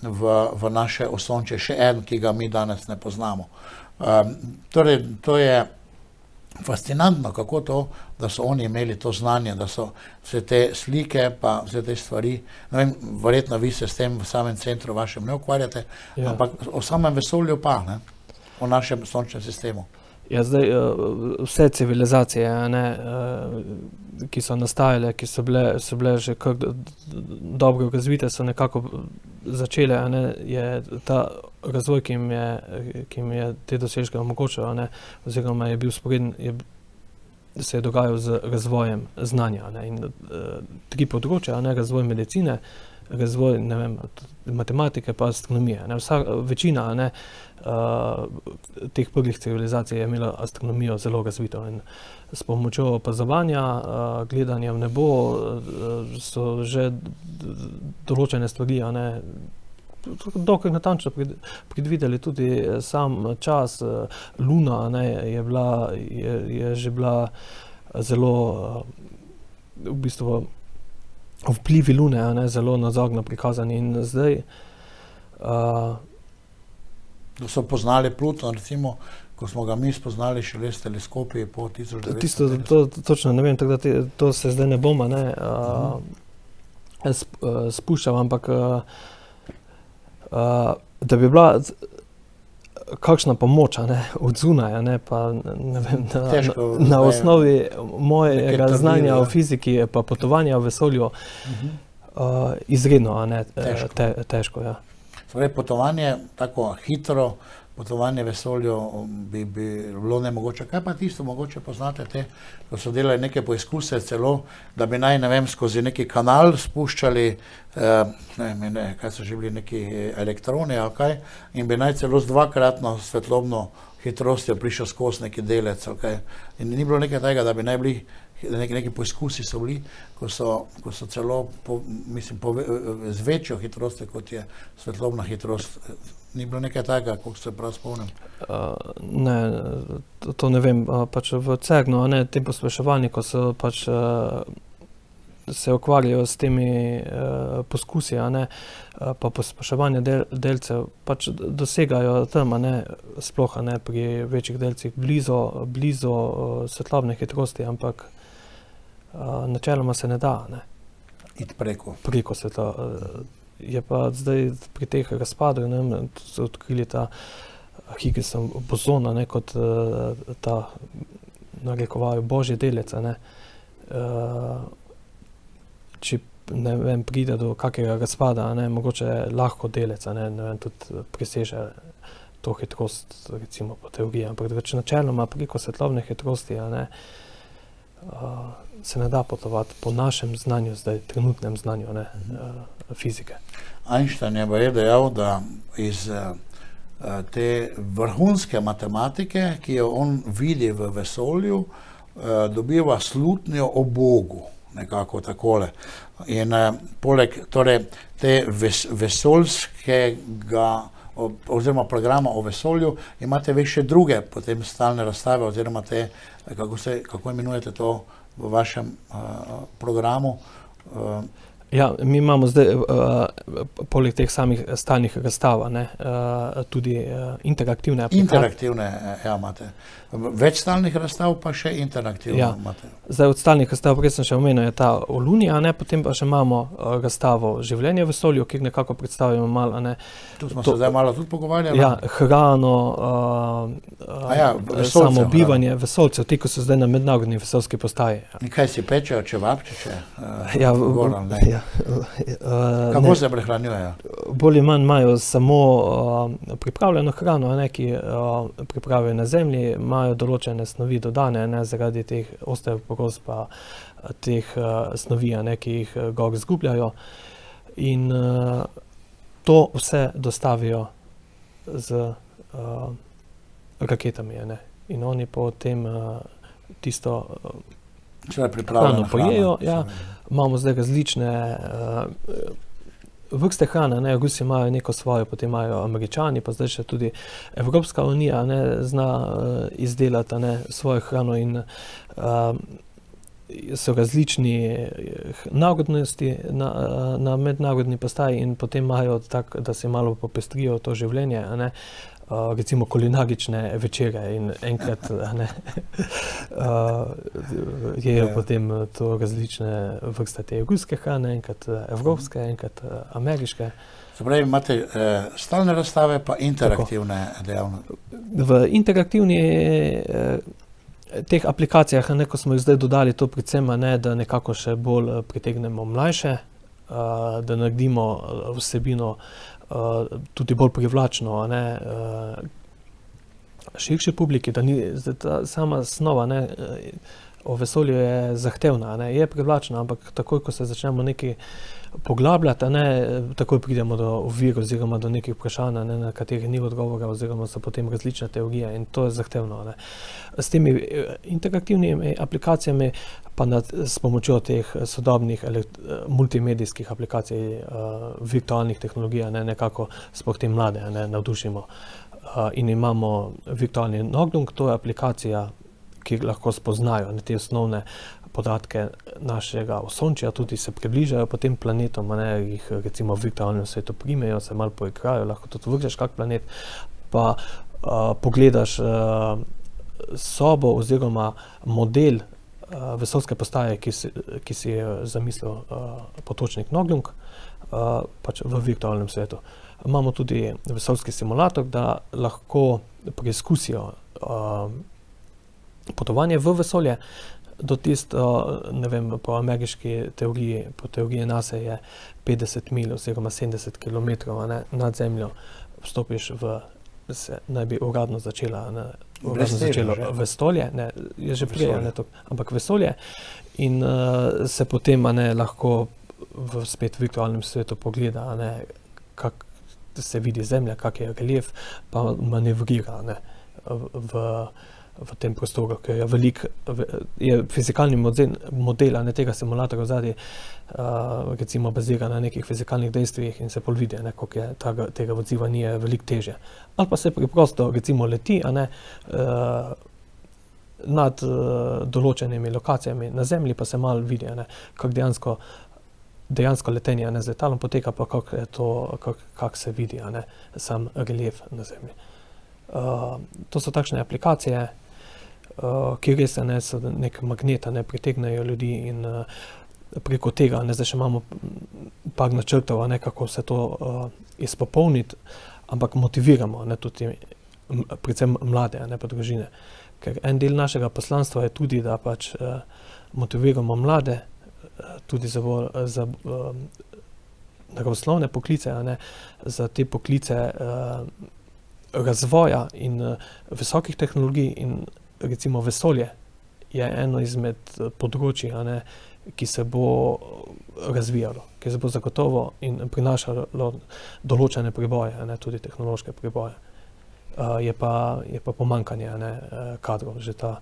v naše osončje, še en, ki ga mi danes ne poznamo. Torej, to je fascinantno, kako to, da so oni imeli to znanje, da so vse te slike, pa vse te stvari, ne vem, verjetno vi se s tem v samem centru vašem ne ukvarjate, ampak o samem vesolju pa, ne, o našem sončnem sistemu. Ja, zdaj vse civilizacije, ki so nastajale, ki so bile že kar dobro razvite, so nekako začele, je ta razvoj, ki jim je te dosežke omogočil, oziroma je bil sporedn, se je dogajal z razvojem znanja. In tri področja, razvoj medicine, razvoj, ne vem, matematike pa astronomije. Večina teh prvih civilizacij je imela astronomijo zelo razvito in s pomočjo opazovanja, gledanja v nebo so že določene stvari, dokaj natančno predvideli tudi sam čas. Luna je že bila zelo v bistvu vplivi Lune, zelo nazorno prikazani in zdaj so poznali Pluton, recimo, ko smo ga mi spoznali šele s teleskopi po 1900. Tisto, to točno ne vem, tako da to se zdaj ne bomo spuščal, ampak da bi bila kakšna pomoč od zunaj, pa ne vem, na osnovi mojega znanja o fiziki pa potovanja v vesolju izredno težko, ja. Torej, potovanje, tako hitro potovanje v vesolju bi bilo nemogoče. Kaj pa tisto, mogoče poznate te, ko so delali neke poizkuse celo, da bi naj, ne vem, skozi neki kanal spuščali, kaj so že bili neki elektroni ali kaj, in bi naj celo z dvakratno svetlobno hitrostjo prišel skozi neki delec ali kaj. In ni bilo nekaj tega, da bi naj bili, neki poizkusi so bili, ko so celo, z večjo hitrostjo, kot je svetlobna hitrost. Ni bilo nekaj tega, koliko se prav spomnim? Ne, to ne vem. Pač v CERN-u, tem pospeševalniku so pač se ukvarjajo s temi poskusi, pa pospeševanje delcev, pač dosegajo tam, sploh pri večjih delcih blizu svetlobne hitrosti, ampak načeloma se ne da. Iti preko. Preko svetla. Je pa zdaj pri teh razpadih, so odkrili ta Higgsov bozon, kot ta, narekovajo, božji delec. Če, ne vem, pride do kakega razpada, mogoče lahko delec, ne vem, tudi preseže to hitrost, recimo po teoriji, ampak več načeloma preko svetlobne hitrosti, se ne da potovati po našem znanju, zdaj trenutnem znanju, fizike. Einstein je dejal, da iz te vrhunske matematike, ki jo on vidi v vesolju, dobiva slutnjo o Bogu, nekako takole. In poleg torej te vesoljskega oziroma programa o vesolju imate vi še druge potem stalne razstave oziroma te, kako imenujete to v vašem programu? Ja, mi imamo zdaj, poleg teh samih stalnih razstav, tudi interaktivne aplikacije. Interaktivne, ja, imate. Več stalnih razstav, pa še interaktivno imate. Zdaj od stalnih razstav, prej sem še omenil, je ta Olunia, potem pa še imamo razstavo Življenje v vesolju, ki nekako predstavljamo malo, Tu smo se zdaj malo tudi pogovarjali. Ja, hrano, samo bivanje vesoljcev, ti, ko so zdaj na mednarodni vesoljski postaji. In kaj si pečejo, čevapčiče? Ja, Goran, kako se prehranjujejo? Bolj in manj imajo samo pripravljeno hrano, ki pripravijo na zemlji, imajo določene snovi dodane, zaradi teh osteoporoz pa teh snovi, ki jih gor izgubljajo. In to vse dostavijo z raketami, In oni potem tisto hrano pojejo. Ja. Imamo zdaj različne vrste hrane, Rusi imajo neko svojo, potem imajo Američani, pa zdaj še tudi Evropska unija zna izdelati svojo hrano in so različni narodnosti na mednarodni postaji in potem imajo tako, da se malo popestrijo to življenje, recimo kulinarične večere in enkrat jejo potem to različne vrste te ruske hrane, enkrat evropske, enkrat ameriške. Se pravi, imate stalne razstave pa interaktivne dejavnosti. V interaktivni teh aplikacijah, ko smo jih zdaj dodali, to predvsem, da nekako še bolj pritegnemo mlajše, da naredimo vsebino tudi bolj privlačno, širši publiki, da ni ta sama snova o vesolju je zahtevna, je privlačna, ampak takoj, ko se začnemo nekaj poglabljati, takoj pridemo do ovir oziroma do nekih vprašanj, na katerih ni odgovora, oziroma so potem različne teorije in to je zahtevno. S temi interaktivnimi aplikacijami pa s pomočjo teh sodobnih multimedijskih aplikacij, virtualnih tehnologij, nekako sploh te mlade navdušimo. In imamo virtualni Noglung, to je aplikacija, ki lahko spoznajo te osnovne podatke našega osončja, tudi se približajo po tem planetom, jih recimo v virtualnem svetu primejo, se malo poigrajo, lahko tudi vržeš kak planet, pa pogledaš sobo oziroma model vesoljske postaje, ki si je zamislil potočnik Noglung, pač v virtualnem svetu. Imamo tudi vesoljski simulator, da lahko preizkusijo potovanje v vesolje. Do tisto, po ameriški teoriji, po teoriji NASA je 50 mil oziroma 70 kilometrov nad zemljo, vstopiš naj bi uradno začelo vesolje, je že prej, ampak vesolje, in se potem lahko v spet virtualnem svetu pogleda, kako se vidi zemlja, kak je relief, pa manevrira v tem prostoru, ker je je fizikalni model tega simulatorja zadaj, recimo bazira na nekih fizikalnih dejstvih in se pol vidi, koliko je tega odziva nije veliko težje. Ali pa se preprosto recimo leti, nad določenimi lokacijami na zemlji, pa se malo vidi, kako dejansko letenje z letalom poteka, pa kako se vidi, sam relief na zemlji. To so takšne aplikacije, ki res so nek magnet, pritegnejo ljudi in preko tega, zdaj še imamo par načrtov, kako se to izpopolniti, ampak motiviramo tudi predvsem mlade, pa družine. Ker en del našega poslanstva je tudi, da pač motiviramo mlade, tudi za naravoslovne poklice, za te poklice razvoja in visokih tehnologij, in recimo vesolje je eno izmed področij, ki se bo razvijalo, ki se bo zagotovo in prinašalo določene preboje, tudi tehnološke preboje. Je pa pomanjkanje kadrov, že ta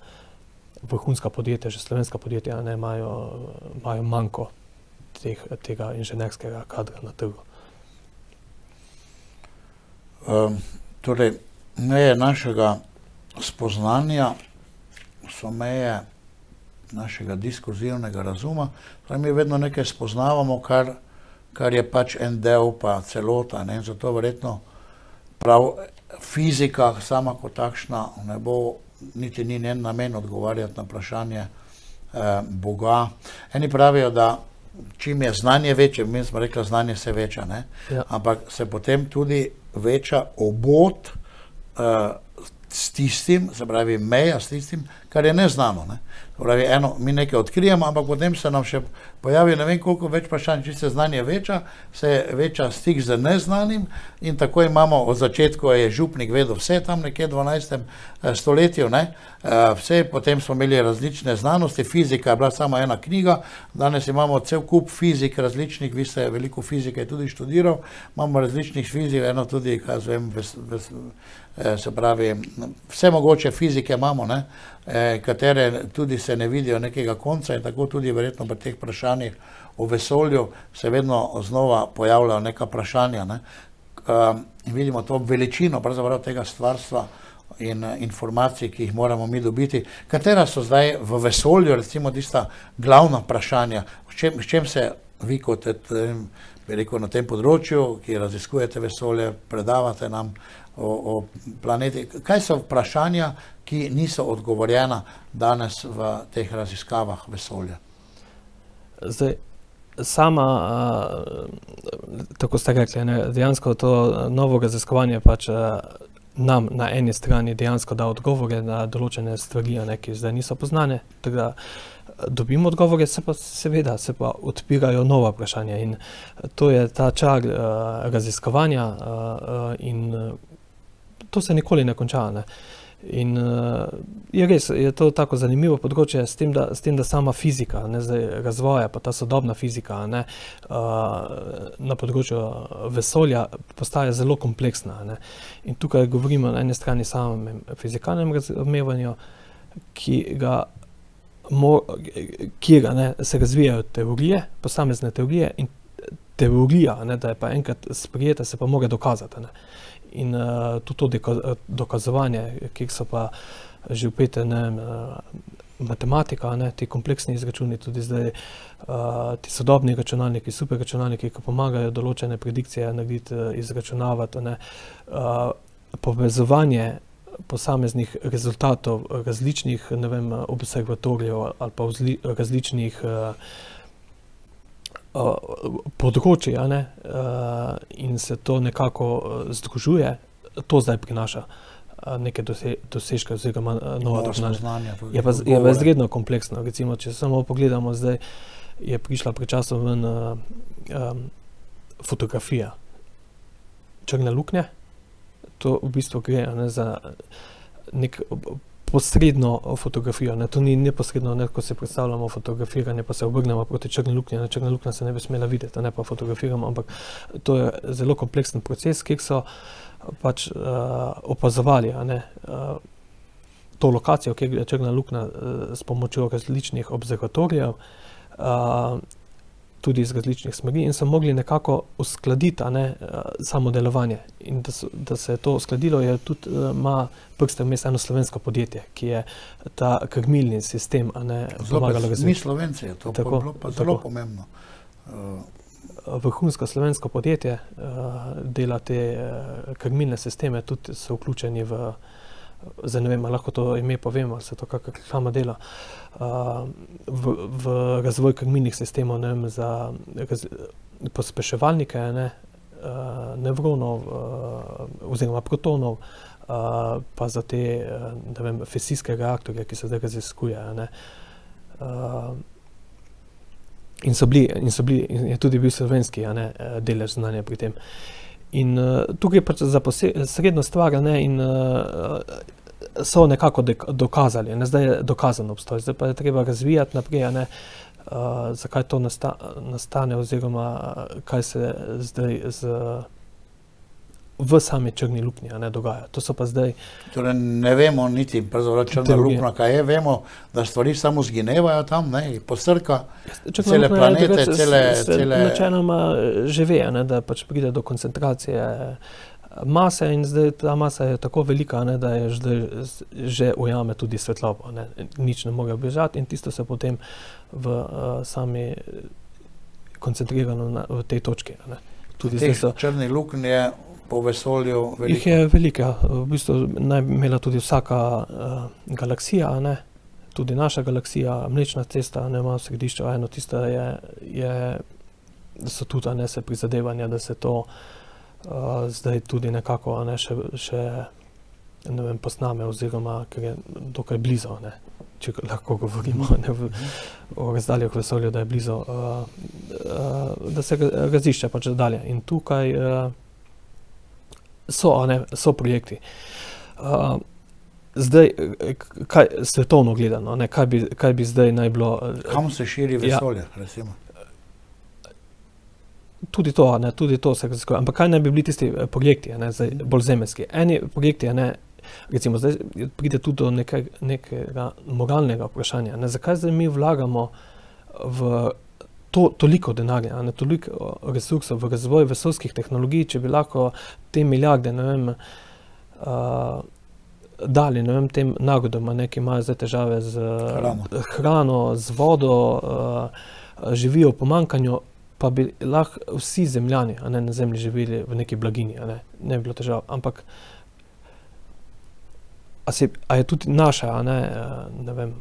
vrhunska podjetja, že slovenska podjetja imajo manko tega inženirskega kadra na trgu. Torej, meje našega spoznanja so meje našega diskurzivnega razuma. Torej, mi vedno nekaj spoznavamo, kar je pač en del pa celota, ne? Zato verjetno prav fizika sama kot takšna ne bo, niti ni njen namen odgovarjati na vprašanje Boga. Eni pravijo, da čim je znanje večje, mi smo rekli, znanje se veča, ne? Ja. Ampak se potem tudi veča obot s tistim, se pravi meja s tistim, kar je neznano. Ne? Pravi, mi nekaj odkrijemo, ampak potem se nam še pojavi ne vem koliko več vprašanj, če se znanje veča, se veča stik z neznanim in tako imamo od začetku, je župnik vedel vse tam nekje v 12. stoletju, ne? Vse, potem smo imeli različne znanosti, fizika je bila samo ena knjiga, danes imamo cel kup fizik različnih, vi ste veliko fizike tudi študiral, imamo različnih fizik, eno tudi, kaj zvem, se pravi, vse mogoče fizike imamo, ne? Katere tudi se ne vidijo nekega konca in tako tudi verjetno pri teh vprašanjih o vesolju se vedno znova pojavljajo neka vprašanja. Ne? In vidimo to veličino pravzaprav tega stvarstva in informacij, ki jih moramo mi dobiti. Katera so zdaj v vesolju, recimo tista glavna vprašanja, s čem se vi kot veliko na tem področju, ki raziskujete vesolje, predavate nam o planeti, kaj so vprašanja, ki niso odgovorjena danes v teh raziskavah vesolja? Zdaj, sama, tako ste rekli, dejansko to novo raziskovanje pač nam na eni strani dejansko da odgovore na določene stvari, ki zdaj niso poznane, tako da dobimo odgovore, se pa odpirajo nova vprašanja in to je ta čar raziskovanja in to se nikoli ne konča. Ne? In je res, je to tako zanimivo področje s tem, da sama fizika, ne, zdaj razvoja, pa ta sodobna fizika, ne, na področju vesolja postaja zelo kompleksna. Ne. In tukaj govorimo na eni strani samem fizikalnem razumevanju, kjer se razvijajo teorije, posamezne teorije in teorija, ne, da je pa enkrat sprejeta, se pa mora dokazati. Ne. In tudi to dokazovanje, kjer so pa že vpete matematika, ne, ti kompleksni izračuni, tudi zdaj ti sodobni računalniki, superračunalniki, ki pomagajo določene predikcije narediti, izračunavati, ne, povezovanje posameznih rezultatov različnih, ne vem, observatorijev ali pa različnih področij, in se to nekako združuje, to zdaj prinaša neke dosežke oziroma nova dognanja. Je pa izredno kompleksno. Recimo, če samo pogledamo, zdaj je prišla pred časom ven fotografija črne luknje. To v bistvu gre za nek posredno fotografijo. Ne? To ni neposredno, ne, ko se predstavljamo fotografiranje, pa se obrnemo proti črni luknji. Črna luknja se ne bi smela videti, ne pa fotografiramo, ampak to je zelo kompleksen proces, kjer so pač opazovali to lokacijo, kjer je črna luknja s pomočjo različnih observatorijev, tudi iz različnih smeri in so mogli nekako uskladiti samo delovanje. In da se je to uskladilo, je tudi ima prste vmes eno slovensko podjetje, ki je ta krmilni sistem pomagalo razviti. Mi Slovenci je to bilo pa zelo pomembno. Vrhunsko slovensko podjetje dela te krmilne sisteme, tudi so vključeni v, zdaj ne vem, lahko to ime povem, ali se to kakšna reklama dela, v razvoj krmilnih sistemov, ne vem, za pospeševalnike, nevronov oziroma protonov, pa za te, ne vem, fisijske reaktorje, ki se zdaj raziskuje. In je tudi bil slovenski delež znanja pri tem. In tukaj je pač za srednjo stvar in so nekako dokazali, zdaj je dokazan obstoj, zdaj pa je treba razvijati naprej, zakaj to nastane oziroma kaj se zdaj v sami črni luknji dogaja. To so pa zdaj... Torej ne vemo niti pravzaprav črna luknja, kaj je, vemo, da stvari samo zginevajo tam, posrka cele planete, cele... Načeloma že ve, da pač pride do koncentracije mase in zdaj ta masa je tako velika, ne, da je že ujame tudi svetlobo, ne, nič ne more bežati in tisto se potem v sami koncentrirano v tej točki. Ne. Tudi teh črnih luknj je po vesolju veliko? Jih je veliko, v bistvu naj bi imela tudi vsaka galaksija, ne, tudi naša galaksija, Mlečna cesta, ne, ima v središču eno, tista so tudi, ne, se prizadevanja, da se to zdaj tudi nekako, ne, še ne vem, posname oziroma, ker je dokaj blizu, ne, če lahko govorimo, ne, o razdaljah v vesolju, da je blizu, da se razišče pač dalje. In tukaj so projekti. Zdaj, svetovno gledano, ne, kaj bi zdaj naj bilo... Kam se širi vesolje, recimo? Tudi to se raziskuje. Ampak kaj naj bi bili tisti projekti, ne, zdaj, bolj zemeljski? Eni projekti, ne, recimo, zdaj pride tudi do nekega moralnega vprašanja. Ne, zakaj zdaj mi vlagamo v toliko denarja, ne, toliko resursov v razvoj vesoljskih tehnologij, če bi lahko te milijarde, ne vem, dali, ne vem, tem narodom, ne, ki imajo zdaj težave z hrano, z vodo, živijo v pomanjkanju, pa bi lahko vsi zemljani, a ne, na zemlji živeli v neki blaginji, a ne bi bilo težav. Ampak a je tudi naša, a ne vem,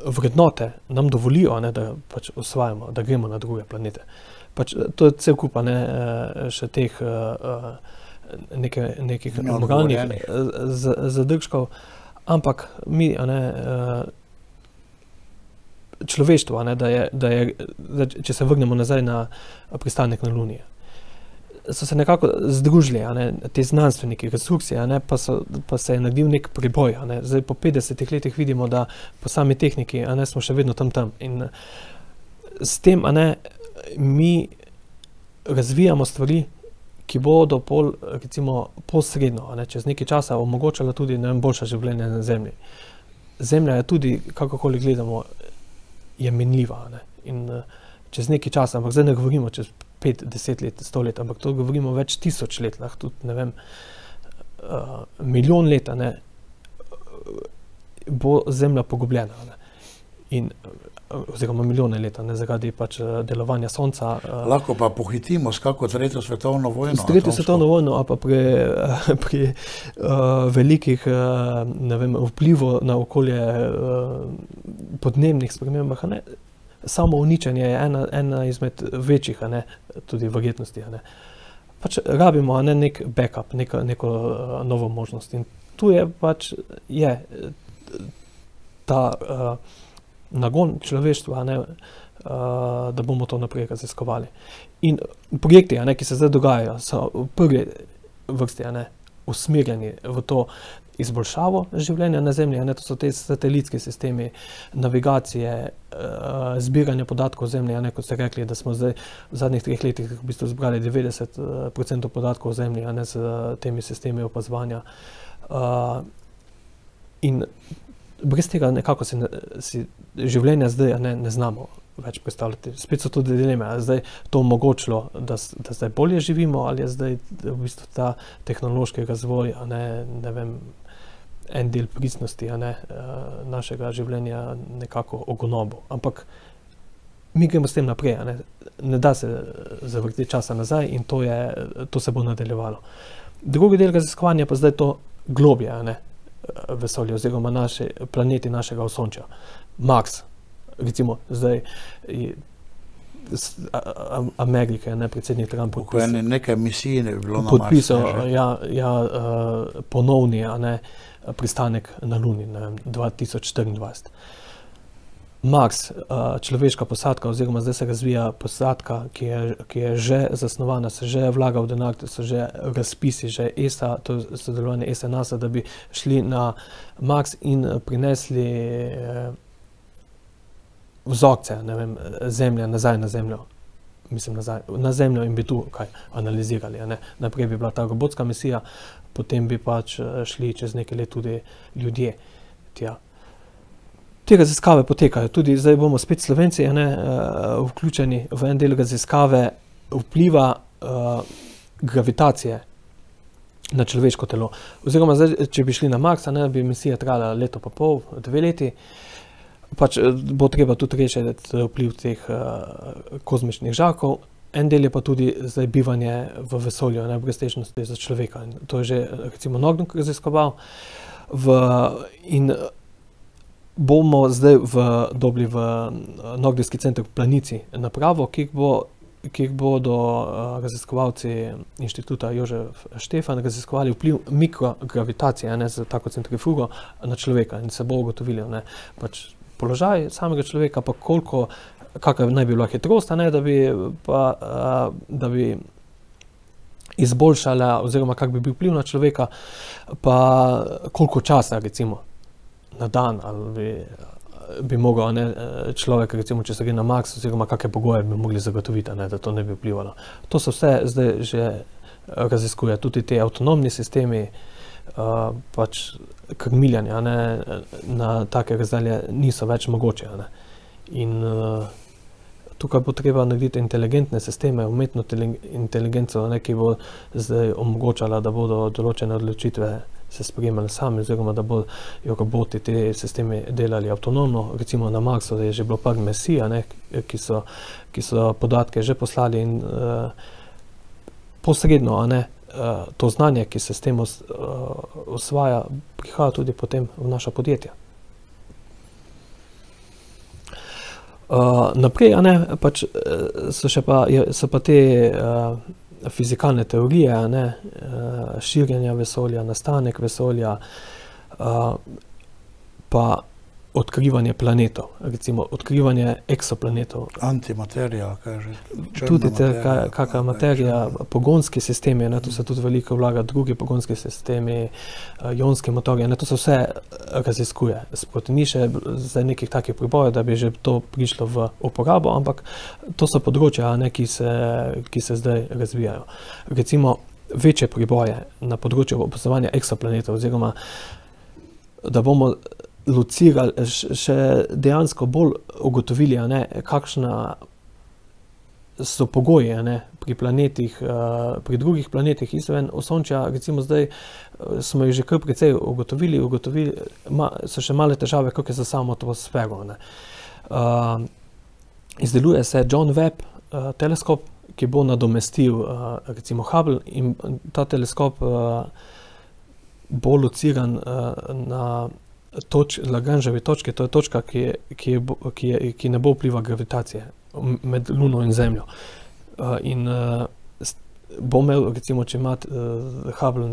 vrednote nam dovolijo, ne, da pač osvajamo, da gremo na druge planete. Pač to je cel kup, ne, še teh nekih moralnih zadržkov, ampak mi, a ne, človeštvo, ne, da je, če se vrnemo nazaj na pristanek na Luni, so se nekako združili, a ne, te znanstveniki, resursi, a ne, pa se je naredil nek preboj, a ne. Zdaj po 50 letih vidimo, da po sami tehniki, a ne, smo še vedno tam. In s tem, a ne, mi razvijamo stvari, ki bodo recimo posredno, a ne, čez nekaj časa omogočala tudi, ne vem, boljša življenje na Zemlji. Zemlja je tudi, kakorkoli gledamo, je minljiva, ne, in čez nekaj časa, ampak zdaj ne govorimo čez 5, 10 let, 100 let, ampak to govorimo več 1000 let, lahko tudi, ne vem, milijon let, ne, bo Zemlja pogubljena, ne, in oziroma milijone leta, ne, zaradi pač delovanja Sonca. Lahko pa pohitimo s kako tretjo svetovno vojno? S tretjo svetovno vojno, a pa pri velikih, ne vem, vplivov na okolje, podnebnih spremembah, ne, samo uničenje je ena izmed večjih, a ne, tudi verjetnosti, a ne. Pač rabimo, a ne, nek backup, neko novo možnost. In tu je pač ta nagon človeštva, ne, da bomo to naprej raziskovali. In projekti, a ne, ki se zdaj dogajajo, so v prvi vrsti, a ne, usmerjeni v to izboljšavo življenja na Zemlji, a ne, to so te satelitski sistemi, navigacije, zbiranje podatkov o Zemlji, a ne, kot ste rekli, da smo zdaj v zadnjih 3 letih v bistvu zbrali 90% podatkov o Zemlji, a ne, s temi sistemi opazovanja. In brez tega nekako si življenja zdaj, a ne znamo več predstavljati. Spet so tudi dileme, ali zdaj to omogočilo, da zdaj bolje živimo, ali je zdaj v bistvu ta tehnološki razvoj, a ne vem, en del pristnosti, a ne, našega življenja nekako ogonobil. Ampak mi gremo s tem naprej, a ne da se zavrteti časa nazaj in to se bo nadaljevalo. Drugi del raziskovanja pa zdaj to globje, a ne, vesolje oziroma planeti našega osončja. Mars, recimo zdaj Amerike, ne, predsednik Trump nekaj misij je bilo na Marsu. Podpisal ponovni, a ne, pristanek na Luni, ne vem, 2024. Mars, človeška posadka, oziroma zdaj se razvija posadka, ki je že zasnovana, se že vlaga v denar, so že razpisi, že ESA, to je sodelovanje ESA NASA, da bi šli na Mars in prinesli vzorce, ne vem, Zemlje nazaj na Zemljo. Mislim, nazaj na Zemljo in bi tu kaj analizirali, a ne. Najprej bi bila ta robotska misija, potem bi pač šli čez nekaj let tudi ljudje tja. Te raziskave potekajo, tudi zdaj bomo spet Slovenci, a ne, vključeni v en del raziskave vpliva gravitacije na človeško telo. Oziroma, zdaj, če bi šli na Mars, bi misija trajala leto pa pol, 2 leti, pač bo treba tudi rešiti vpliv teh kozmičnih žarkov. En del je pa tudi zdaj bivanje v vesolju, breztečnosti za človeka. In to je že recimo Nordnung raziskoval. In bomo zdaj dobili v Nordijski center v Planici napravo, ki bodo raziskovalci inštituta Jožef Štefan raziskovali vpliv mikrogravitacije z tako centrifugo na človeka in se bo ugotovili pač položaj samega človeka, pa kakva naj bi bila hitrost, da bi izboljšala oziroma kak bi bil vpliv na človeka, pa koliko časa recimo na dan ali bi mogel človek, recimo, če se gre na Mars, oziroma kakšne pogoje bi mogli zagotoviti, da to ne bi vplivalo. To so vse zdaj že raziskuje. Tudi te avtonomni sistemi pač krmiljanja na take razdalje niso več mogoče. In tukaj bo treba narediti inteligentne sisteme, umetno inteligenco, ki bo zdaj omogočala, da bodo določene odločitve se sprejemali sami, oziroma da bodo roboti te sistemi delali avtonomno. Recimo na Marsu je že bilo par misij, ki so podatke že poslali in posredno to znanje, ki se s tem osvaja, prihaja tudi potem v naša podjetja. Naprej, pač so pa te fizikalne teorije, širjenja vesolja, nastanek vesolja, pa odkrivanje planetov, recimo odkrivanje eksoplanetov. Antimaterija, kaže. Tudi kakšna materija, pogonski sistemi, to se tudi veliko vlaga, drugi pogonski sistemi, ionski motorji, to se vse raziskuje. Sproti ni še za nekih takih pribojev, da bi že to prišlo v uporabo, ampak to so področja, ki se zdaj razvijajo. Recimo večje priboje na področju opazovanja eksoplanetov, oziroma da bomo locirali, še dejansko bolj ugotovili, kakšna so pogoji pri planetih, pri drugih planetih izven Osončja. Recimo zdaj smo jih že kar precej ugotovili, so še male težave, kakšne so samo atmosfero. Izdeluje se John Webb teleskop, ki bo nadomestil recimo Hubble, in ta teleskop bo lociran na Lagrangevi točki, to je točka, ki ne bo vpliva gravitacije med Luno in Zemljo. In bo imel, recimo, če ima Hubble,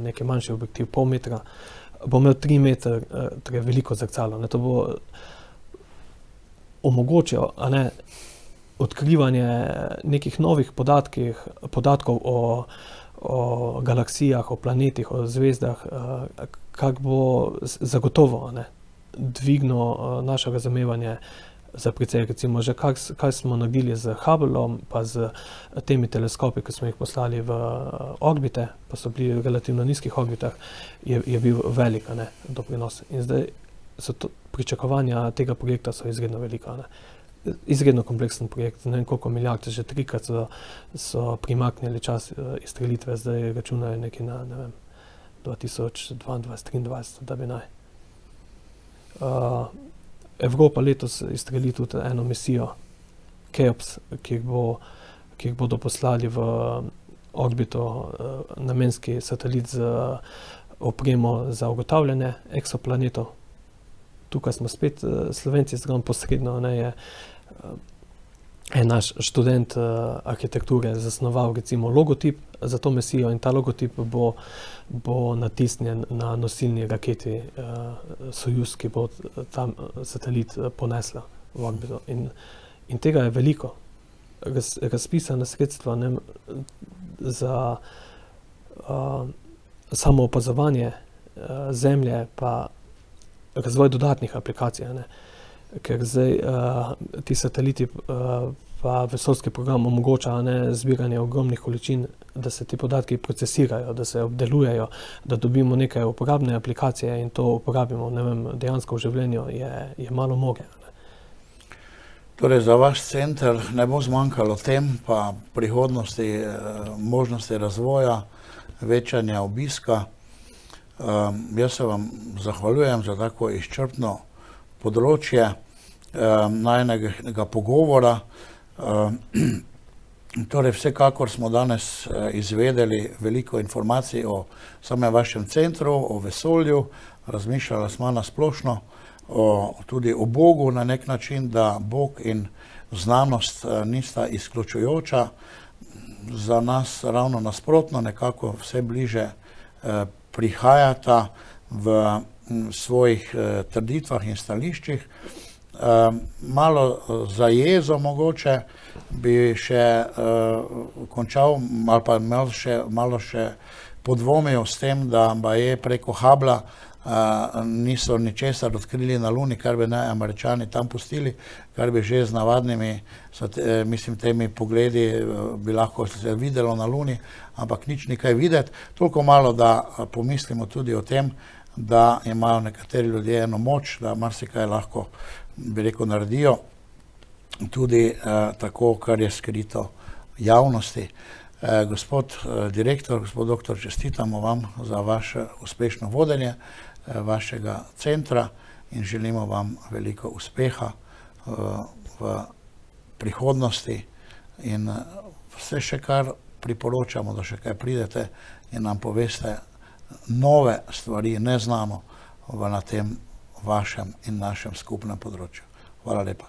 nekaj manjši objektiv, pol metra, bo imel 3 metre, torej veliko zrcalo. To bo omogočilo odkrivanje nekih novih podatkov o galaksijah, o planetih, o zvezdah, kak bo zagotovo dvignilo naše razumevanje za precej. Recimo že kaj smo naredili z Hubbleom, pa z temi teleskopi, ki smo jih poslali v orbite, pa so bili v relativno nizkih orbitah, je bil velik doprinos. In zdaj so pričakovanja tega projekta so izredno velika. Izredno kompleksen projekt, ne vem koliko milijard, že 3-krat so primaknili čas izstrelitve, zdaj računajo nekaj na, 2022-2023, da bi naj. Evropa letos izstreli tudi eno misijo Keops, ki jih bodo poslali v orbito namenski satelit z opremo za ugotavljanje eksoplanetov. Tukaj smo spet Slovenci, zgolj posredno je naš študent arhitekture zasnoval recimo logotip za to misijo, in ta logotip bo natisnjen na nosilni raketi Sojuz, ki bo tam satelit ponesla v orbito. In tega je veliko. Razpisana sredstva za samo opazovanje Zemlje, pa razvoj dodatnih aplikacij, ker zdaj ti sateliti pa vesoljski program omogoča zbiranje ogromnih količin, da se ti podatki procesirajo, da se obdelujejo, da dobimo neke uporabne aplikacije in to uporabimo, dejansko v življenju je malo moge. Torej za vaš center ne bo zmanjkalo tem, pa prihodnosti, možnosti razvoja, večanja obiska. Jaz se vam zahvaljujem za tako izčrpno področje najnega pogovora. Torej vsekakor smo danes izvedeli veliko informacij o samem vašem centru, o vesolju, razmišljala smo na splošno tudi o Bogu na nek način, da Bog in znanost nista izključujoča. Za nas ravno nasprotno, nekako vse bliže prihajata v svojih trditvah in stališčih. Malo za jezo mogoče bi še končal ali pa malo še podvomil s tem, da baje preko Hubbla niso ničesar odkrili na Luni, kar bi naj Američani tam pustili, kar bi že z navadnimi, mislim, temi pogledi bi lahko se videlo na Luni, ampak nič ni kaj videti. Toliko malo, da pomislimo tudi o tem, da imajo nekateri ljudje eno moč, da marsikaj lahko, bi rekel, naredijo tudi tako, kar je skrito javnosti. Gospod direktor, gospod doktor, čestitamo vam za vaše uspešno vodenje vašega centra in želimo vam veliko uspeha v prihodnosti in vse še kar priporočamo, da še kaj pridete in nam poveste nove stvari, ne znamo na tem vašem in našem skupnem področju. Hvala lepa.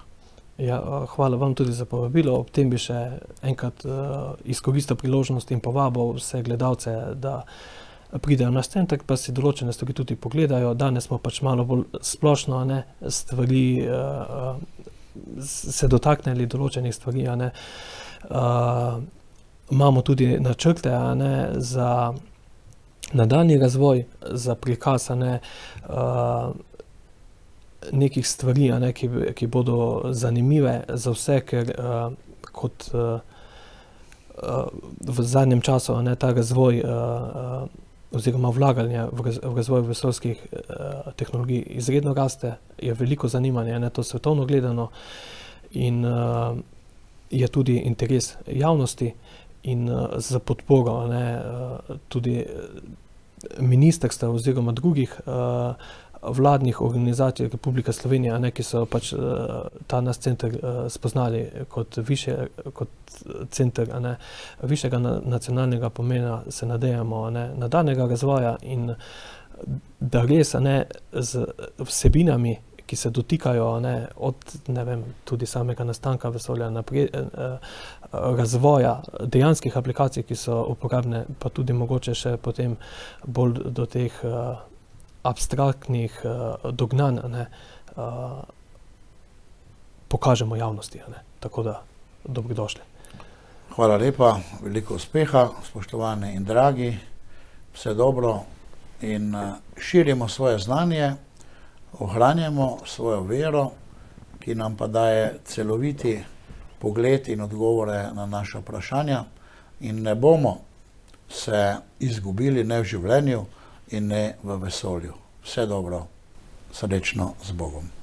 Ja, hvala vam tudi za povabilo. Ob tem bi še enkrat izkoristil priložnost in povabil vse gledalce, da pridejo na naš center, pa si določene stvari tudi pogledajo. Danes smo pač malo bolj splošno stvari se dotaknili določenih stvari. Imamo tudi načrte za nadaljnji razvoj, za prikaz nekih stvari, ki bodo zanimive za vse, ker kot v zadnjem času ta razvoj oziroma vlaganje v razvoj vesoljskih tehnologij izredno raste, je veliko zanimanje, to svetovno gledano in je tudi interes javnosti in za podporo tudi ministrstva oziroma drugih vladnih organizacij Republike Slovenije, ki so pač ta naš center spoznali kot center višjega nacionalnega pomena, se nadejamo nadaljnjega razvoja in da res z vsebinami, ki se dotikajo od tudi samega nastanka vesolja naprej, razvoja dejanskih aplikacij, ki so uporabne, pa tudi mogoče še potem bolj do teh abstraktnih dognanj pokažemo javnosti. Tako da dobrodošli. Hvala lepa, veliko uspeha, spoštovani in dragi, vse dobro in širimo svoje znanje, ohranjamo svojo vero, ki nam pa daje celoviti pogled in odgovore na naše vprašanja in ne bomo se izgubili ne v življenju in ne v vesolju. Vse dobro, srečno z Bogom.